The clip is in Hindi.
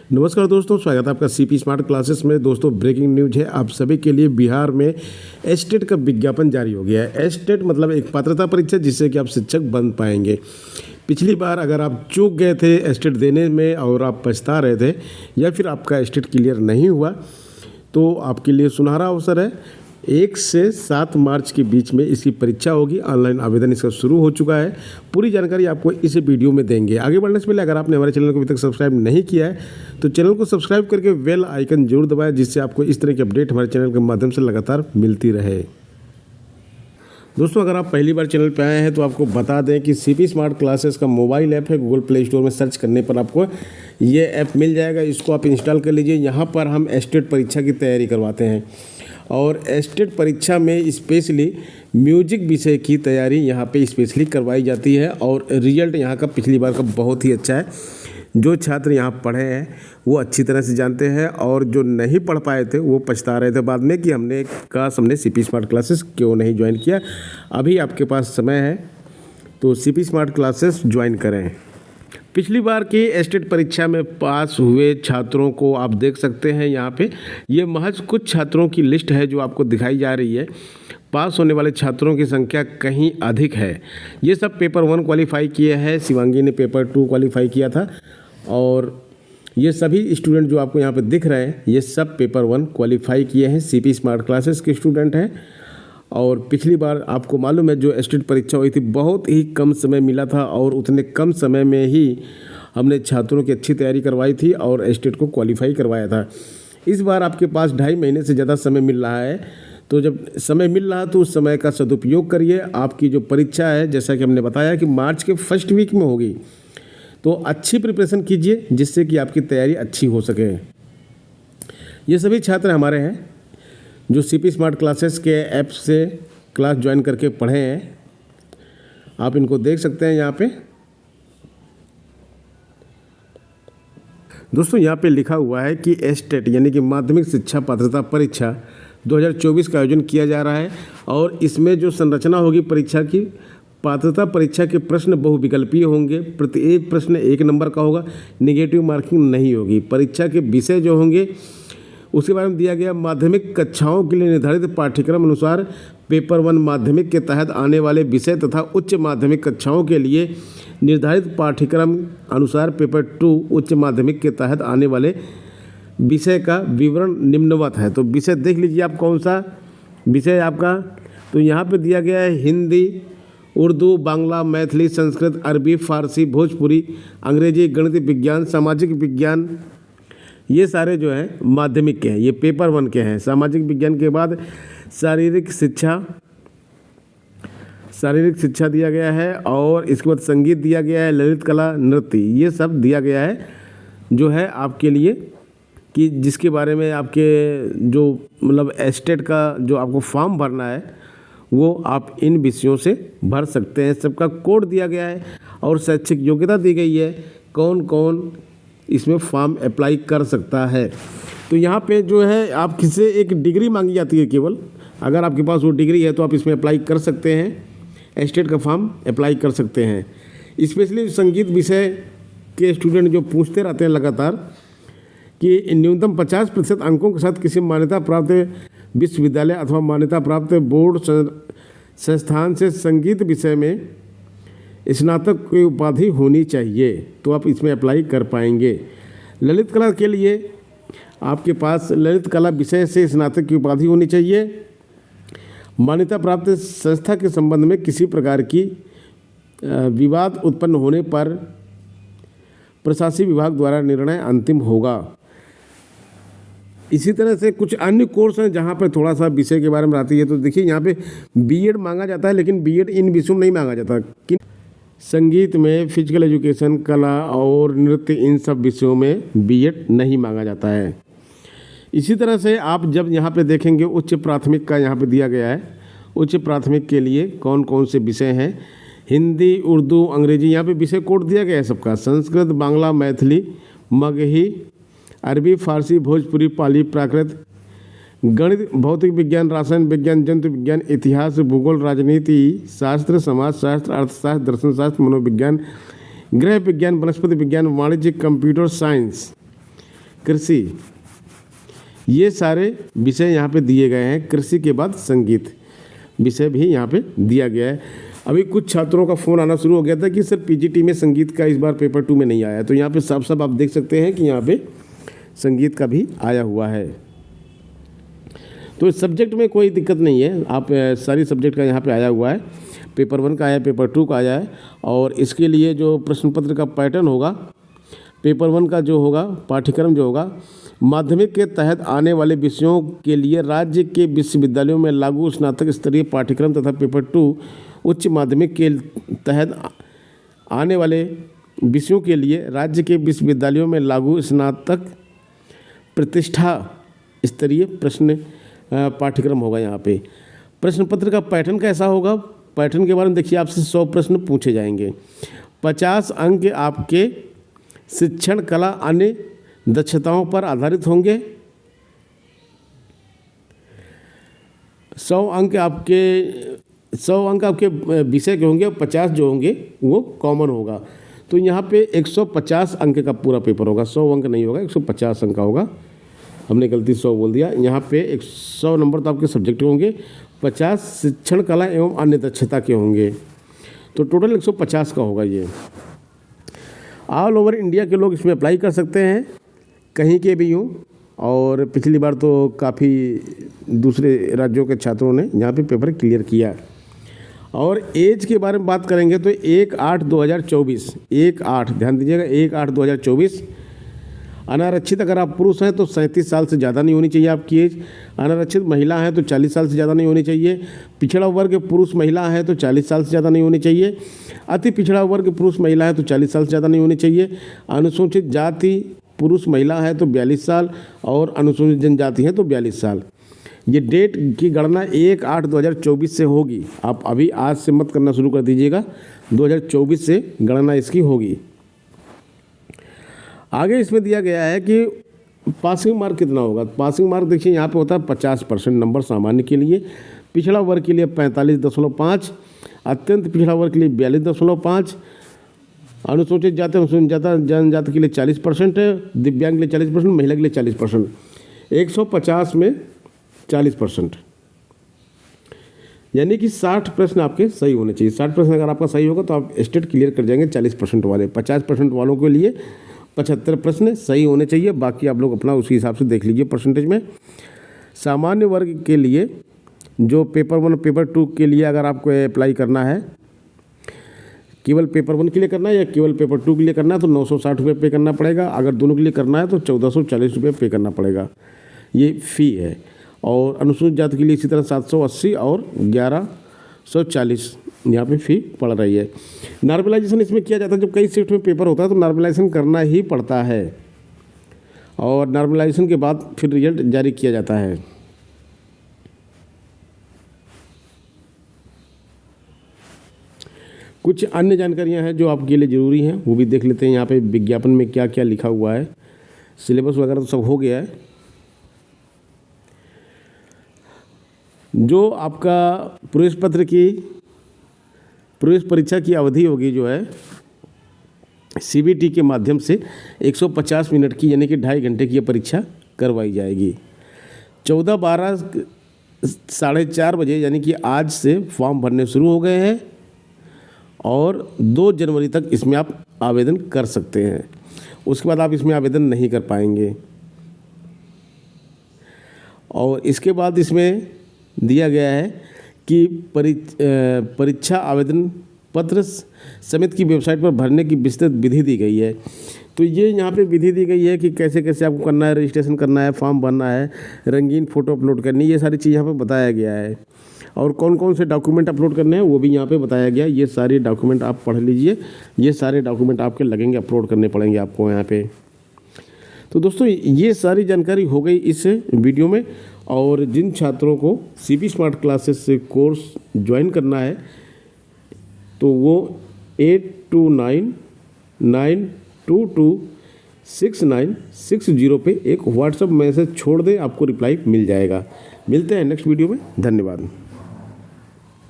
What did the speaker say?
नमस्कार दोस्तों, स्वागत है आपका सीपी स्मार्ट क्लासेस में। दोस्तों, ब्रेकिंग न्यूज है आप सभी के लिए। बिहार में एस्टेट का विज्ञापन जारी हो गया है। एस्टेट मतलब एक पात्रता परीक्षा जिससे कि आप शिक्षक बन पाएंगे। पिछली बार अगर आप चूक गए थे एस्टेट देने में और आप पछता रहे थे या फिर आपका एस्टेट क्लियर नहीं हुआ, तो आपके लिए सुनहरा अवसर है। 1 से 7 मार्च के बीच में इसकी परीक्षा होगी। ऑनलाइन आवेदन इसका शुरू हो चुका है। पूरी जानकारी आपको इस वीडियो में देंगे। आगे बढ़ने से पहले अगर आपने हमारे चैनल को अभी तक सब्सक्राइब नहीं किया है तो चैनल को सब्सक्राइब करके बेल आइकन जरूर दबाएं, जिससे आपको इस तरह की अपडेट हमारे चैनल के माध्यम से लगातार मिलती रहे। दोस्तों, अगर आप पहली बार चैनल पर आए हैं तो आपको बता दें कि सीपी स्मार्ट क्लासेस का मोबाइल ऐप है। गूगल प्ले स्टोर में सर्च करने पर आपको ये ऐप मिल जाएगा। इसको आप इंस्टॉल कर लीजिए। यहाँ पर हम एस्टेट परीक्षा की तैयारी करवाते हैं और एस्टेट परीक्षा में स्पेशली म्यूजिक विषय की तैयारी यहाँ पे स्पेशली करवाई जाती है और रिजल्ट यहाँ का पिछली बार का बहुत ही अच्छा है। जो छात्र यहाँ पढ़े हैं वो अच्छी तरह से जानते हैं और जो नहीं पढ़ पाए थे वो पछता रहे थे बाद में कि हमने सीपी स्मार्ट क्लासेस क्यों नहीं ज्वाइन किया। अभी आपके पास समय है तो सीपी स्मार्ट क्लासेस ज्वाइन करें। पिछली बार की एस्टेट परीक्षा में पास हुए छात्रों को आप देख सकते हैं यहाँ पे। ये महज कुछ छात्रों की लिस्ट है जो आपको दिखाई जा रही है। पास होने वाले छात्रों की संख्या कहीं अधिक है। ये सब पेपर 1 क्वालिफाई किए हैं। शिवांगी ने पेपर 2 क्वालिफाई किया था और ये सभी स्टूडेंट जो आपको यहाँ पे दिख रहे हैं ये सब पेपर 1 क्वालिफाई किए हैं। सीपी स्मार्ट क्लासेस के स्टूडेंट हैं। और पिछली बार आपको मालूम है जो एस्टेट परीक्षा हुई थी बहुत ही कम समय मिला था और उतने कम समय में ही हमने छात्रों की अच्छी तैयारी करवाई थी और एस्टेट को क्वालिफाई करवाया था। इस बार आपके पास 2.5 महीने से ज़्यादा समय मिल रहा है, तो जब समय मिल रहा तो उस समय का सदुपयोग करिए। आपकी जो परीक्षा है जैसा कि हमने बताया कि मार्च के फर्स्ट वीक में होगी, तो अच्छी प्रिपरेशन कीजिए जिससे कि आपकी तैयारी अच्छी हो सके। ये सभी छात्र हमारे हैं जो सीपी स्मार्ट क्लासेस के ऐप से क्लास ज्वाइन करके पढ़े हैं। आप इनको देख सकते हैं यहाँ पे। दोस्तों, यहाँ पे लिखा हुआ है कि एस्टेट यानी कि माध्यमिक शिक्षा पात्रता परीक्षा 2024 का आयोजन किया जा रहा है और इसमें जो संरचना होगी परीक्षा की, पात्रता परीक्षा के प्रश्न बहुविकल्पीय होंगे। प्रत्येक प्रश्न 1 नंबर का होगा। नेगेटिव मार्किंग नहीं होगी। परीक्षा के विषय जो होंगे उसके बारे में दिया गया। माध्यमिक कक्षाओं के लिए निर्धारित पाठ्यक्रम अनुसार पेपर 1 माध्यमिक के तहत आने वाले विषय तथा उच्च माध्यमिक कक्षाओं के लिए निर्धारित पाठ्यक्रम अनुसार पेपर 2 उच्च माध्यमिक के तहत आने वाले विषय का विवरण निम्नवत है। तो विषय देख लीजिए आप कौन सा विषय आपका। तो यहाँ पे दिया गया है हिंदी, उर्दू, बांग्ला, मैथिली, संस्कृत, अरबी, फारसी, भोजपुरी, अंग्रेजी, गणित, विज्ञान, सामाजिक विज्ञान। ये सारे जो हैं माध्यमिक के हैं, ये पेपर 1 के हैं। सामाजिक विज्ञान के बाद शारीरिक शिक्षा दिया गया है और इसके बाद संगीत दिया गया है, ललित कला, नृत्य, ये सब दिया गया है जो है आपके लिए कि जिसके बारे में आपके जो मतलब एस्टेट का जो आपको फॉर्म भरना है वो आप इन विषयों से भर सकते हैं। सबका कोड दिया गया है और शैक्षिक योग्यता दी गई है, कौन कौन इसमें फॉर्म अप्लाई कर सकता है। तो यहाँ पे जो है आप किसी एक डिग्री मांगी जाती है केवल। अगर आपके पास वो डिग्री है तो आप इसमें अप्लाई कर सकते हैं, एस्टेट का फॉर्म अप्लाई कर सकते हैं। स्पेशली संगीत विषय के स्टूडेंट जो पूछते रहते हैं लगातार कि न्यूनतम 50% अंकों के साथ किसी मान्यता प्राप्त विश्वविद्यालय अथवा मान्यता प्राप्त बोर्ड संस्थान से संगीत विषय में स्नातक की उपाधि होनी चाहिए, तो आप इसमें अप्लाई कर पाएंगे। ललित कला के लिए आपके पास ललित कला विषय से स्नातक की उपाधि होनी चाहिए। मान्यता प्राप्त संस्था के संबंध में किसी प्रकार की विवाद उत्पन्न होने पर प्रशासनिक विभाग द्वारा निर्णय अंतिम होगा। इसी तरह से कुछ अन्य कोर्स हैं जहाँ पर थोड़ा सा विषय के बारे में आती है। तो देखिए यहाँ पे बीएड मांगा जाता है, लेकिन बीएड इन विषयों में नहीं मांगा जाता। कि संगीत में, फिजिकल एजुकेशन, कला और नृत्य, इन सब विषयों में बीएड नहीं मांगा जाता है। इसी तरह से आप जब यहाँ पे देखेंगे उच्च प्राथमिक का यहाँ पे दिया गया है। उच्च प्राथमिक के लिए कौन कौन से विषय हैं, हिंदी, उर्दू, अंग्रेजी, यहाँ पे विषय कोड दिया गया है सबका। संस्कृत, बांग्ला, मैथिली, मगही, अरबी, फारसी, भोजपुरी, पाली, प्राकृत, गणित, भौतिक विज्ञान, रसायन विज्ञान, जंतु विज्ञान, इतिहास, भूगोल, राजनीति शास्त्र, समाजशास्त्र, अर्थशास्त्र, दर्शन शास्त्र, मनोविज्ञान, गृह विज्ञान, वनस्पति विज्ञान, वाणिज्य, कंप्यूटर साइंस, कृषि, ये सारे विषय यहाँ पे दिए गए हैं। कृषि के बाद संगीत विषय भी यहाँ पे दिया गया है। अभी कुछ छात्रों का फ़ोन आना शुरू हो गया था कि सर पीजीटी में संगीत का इस बार पेपर 2 में नहीं आया, तो यहाँ पे साफ साफ आप देख सकते हैं कि यहाँ पे संगीत का भी आया हुआ है। तो इस सब्जेक्ट में कोई दिक्कत नहीं है, आप सारी सब्जेक्ट का यहाँ पे आया हुआ है। पेपर 1 का आया, पेपर 2 का आया है। और इसके लिए जो प्रश्न पत्र का पैटर्न होगा, पेपर 1 का जो होगा पाठ्यक्रम जो होगा, माध्यमिक के तहत आने वाले विषयों के लिए राज्य के विश्वविद्यालयों में लागू स्नातक स्तरीय पाठ्यक्रम तथा पेपर 2 उच्च माध्यमिक के तहत आने वाले विषयों के लिए राज्य के विश्वविद्यालयों में लागू स्नातक प्रतिष्ठा स्तरीय प्रश्न पाठ्यक्रम होगा। यहाँ पे प्रश्न पत्र का पैटर्न कैसा होगा, पैटर्न के बारे में देखिए, आपसे 100 प्रश्न पूछे जाएंगे। 50 अंक आपके शिक्षण कला अन्य दक्षताओं पर आधारित होंगे। 100 अंक आपके विषय के होंगे और 50 जो होंगे वो कॉमन होगा। तो यहाँ पे 150 अंक का पूरा पेपर होगा, 100 अंक नहीं होगा, 150 अंक का होगा। हमने गलती 100 बोल दिया। यहाँ पे 100 नंबर तो आपके सब्जेक्ट के होंगे, 50 शिक्षण कला एवं अन्य दक्षता के होंगे, तो टोटल 150 का होगा। ये ऑल ओवर इंडिया के लोग इसमें अप्लाई कर सकते हैं, कहीं के भी हों। और पिछली बार तो काफ़ी दूसरे राज्यों के छात्रों ने यहाँ पे पेपर क्लियर किया। और एज के बारे में बात करेंगे तो 1/8/2024, 1/8 ध्यान दीजिएगा, 1/8/2024। अनारक्षित अगर आप पुरुष हैं तो 37 साल से ज़्यादा नहीं होनी चाहिए आपकी एज। अनारक्षित महिला हैं तो 40 साल से ज़्यादा नहीं होनी चाहिए। पिछड़ा वर्ग पुरुष महिला है तो 40 साल से ज़्यादा नहीं होनी चाहिए। अति पिछड़ा वर्ग पुरुष महिला है तो 40 साल से ज़्यादा नहीं होनी चाहिए। अनुसूचित जाति पुरुष महिला है तो 42 साल और अनुसूचित जनजाति है तो 42 साल। ये डेट की गणना 1/8/2024 से होगी। आप अभी आज से मत करना शुरू कर दीजिएगा, 2024 से गणना इसकी होगी। आगे इसमें दिया गया है कि पासिंग मार्क कितना होगा। पासिंग मार्क देखिए यहाँ पे होता है 50% नंबर सामान्य के लिए, पिछड़ा वर्ग के लिए 45.5, अत्यंत पिछड़ा वर्ग के लिए 42.5, अनुसूचित जाति अनुसूचित जनजाति के लिए 40% है, दिव्यांग के लिए 40%, महिला के लिए 40%। 150 में 40%, यानी कि 60 प्रश्न आपके सही होने चाहिए। 60 प्रश्न अगर आपका सही होगा तो आप स्टेट क्लियर कर जाएंगे 40% वाले। 50% वालों के लिए 75 प्रश्न सही होने चाहिए, बाकी आप लोग अपना उसी हिसाब से देख लीजिए परसेंटेज में। सामान्य वर्ग के लिए जो पेपर 1 पेपर 2 के लिए अगर आपको अप्लाई करना है, केवल पेपर 1 के लिए करना है या केवल पेपर 2 के लिए करना है तो 960 रुपये पे करना पड़ेगा। अगर दोनों के लिए करना है तो 1440 रुपये पे करना पड़ेगा, ये फ़ी है। और अनुसूचित जाति के लिए इसी तरह 780 और 1140 यहाँ पे फ़ी पड़ रही है। नॉर्मलाइजेशन इसमें किया जाता है, जब कई शिफ्ट में पेपर होता है तो नॉर्मलाइजेशन करना ही पड़ता है और नॉर्मलाइजेशन के बाद फिर रिजल्ट जारी किया जाता है। कुछ अन्य जानकारियां हैं जो आपके लिए ज़रूरी हैं, वो भी देख लेते हैं। यहाँ पे विज्ञापन में क्या क्या लिखा हुआ है, सिलेबस वगैरह तो सब हो गया है। जो आपका प्रवेश परीक्षा की अवधि होगी जो है सीबीटी के माध्यम से 150 मिनट की, यानी कि 2.5 घंटे की ये परीक्षा करवाई जाएगी। 14-12 4:30 बजे यानी कि आज से फॉर्म भरने शुरू हो गए हैं और 2 जनवरी तक इसमें आप आवेदन कर सकते हैं। उसके बाद आप इसमें आवेदन नहीं कर पाएंगे। और इसके बाद इसमें दिया गया है कि परीक्षा आवेदन पत्र समिति की वेबसाइट पर भरने की विस्तृत विधि दी गई है। तो ये यहाँ पे विधि दी गई है कि कैसे कैसे आपको करना है, रजिस्ट्रेशन करना है, फॉर्म भरना है, रंगीन फ़ोटो अपलोड करनी है, ये सारी चीज़ यहाँ पे बताया गया है। और कौन कौन से डॉक्यूमेंट अपलोड करने हैं वो भी यहाँ पे बताया गया है। ये सारे डॉक्यूमेंट आप पढ़ लीजिए, ये सारे डॉक्यूमेंट आपके लगेंगे, अपलोड करने पड़ेंगे आपको यहाँ पे। तो दोस्तों ये सारी जानकारी हो गई इस वीडियो में। और जिन छात्रों को सीपी स्मार्ट क्लासेस से कोर्स ज्वाइन करना है तो वो 8299226960 पे एक व्हाट्सएप मैसेज छोड़ दें, आपको रिप्लाई मिल जाएगा। मिलते हैं नेक्स्ट वीडियो में, धन्यवाद।